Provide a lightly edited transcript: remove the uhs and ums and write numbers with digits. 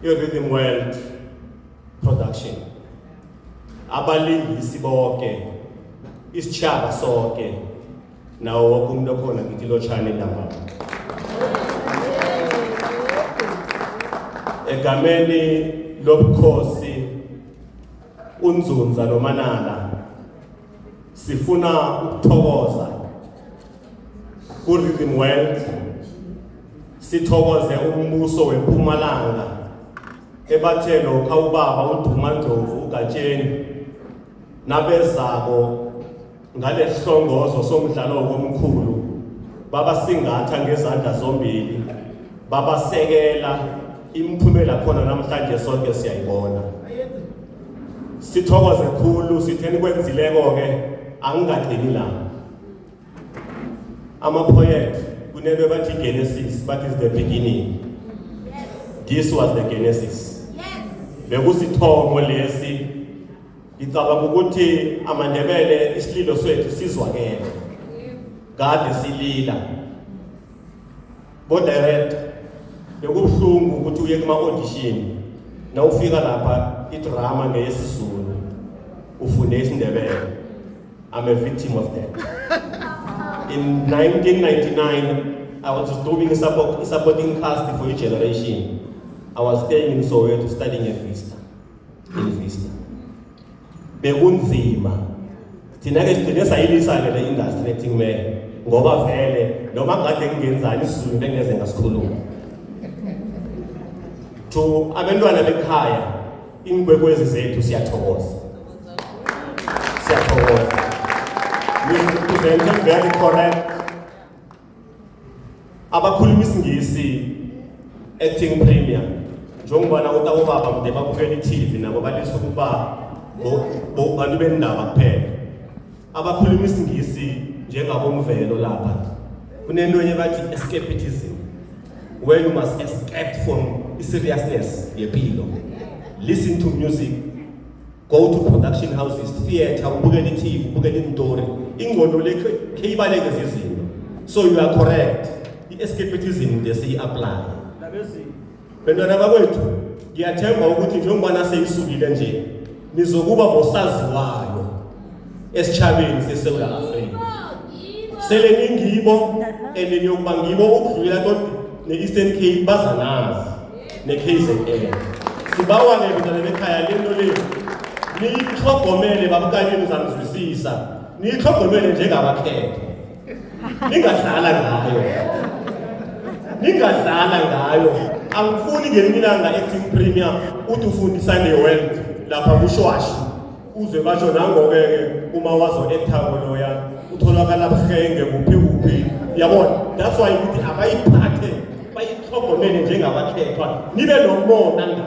i-Rhythm World Production. Abalingisi bonke, isitshaba sonke, nawo wonke umuntu okhona ngithi lotshani lamba. Egameni lobukhosi uNzunza noManala sifuna ukuthokoza ku-Rhythm World, sithokoze umbuso weMpumalanga ebathelo khawubaba uDumandlovu uGatsheni nabezabo ngalehlongozo somdlalo wokomkhulu babasingatha ngezandla zombili babasekela imphumela khona namhlanje sonke siyayibona. Sithokoze khulu sitheni kwenzileko ke angingagcini la. Ama-poet kunento bathi Genesis, but is the beginning. Yes. This was the Genesis. Yes. Bekusithomo lesi. Ngicabanga ukuthi amaNdebele isililo swethu sizwakele. Kade silila. Bo direct bekubuhlungu ukuthi uye kuma audition na ufika lapha idrama ngeyesizulu ufunde isiNdebele. I'm a victim of that. In 1999, I was doing a supporting cast for a generation. I was staying in Soweto studying in Vista. Bekunzima. Thina ke sigcine sayilisa le industry acting man ngoba vele noma kade ngingenzani isizulu ngeze ngasikhuluma. To abantwana bekhaya ingwekwezi zethu siyathokoza. Presenting very correct. Abakhuluma isingisi acting premier. Njengobana utabobaba mde babukela iTV nabo balisa ukuba bantu bendaba kuphela. Abakhuluma isingisi njengabomvelo lapha. Kunento enye bathi escapism. Where you must escape from seriousness yempilo. Listen to music. Go to production houses, theater, ubukela iTV, ubukela intori. Ingqondo lekho keyibaleke izinto. So you are correct. I-escapism desiyi-apply. Bantwana bakwethu, ngiyathemba ukuthi njengoba seyisukile nje, nizokuba bosaziwayo esitshabeni seSouth Africa. Sele ningibo niyokuba ngibo ukudlula kodwa ne-Eastern Cape bazanazi ne-KZN. Sibawa-ke bantwana bekhaya lento leyo niyihlogomele babukanye nizamzwisisa. Niyihlogomele njengabakhetho. Ningadlala ngayo. Angifuni ngelinye ilanga acting premier uthi ufundisa ne-world lapha kushwashi. Uzwe basho nangoke uma wazo actor loya utholakala buhlenge kuphi. Yabona, that's why ukuthi abayiphathe bayihlogomele njengabakhethwa. Nibe nomona ngayo.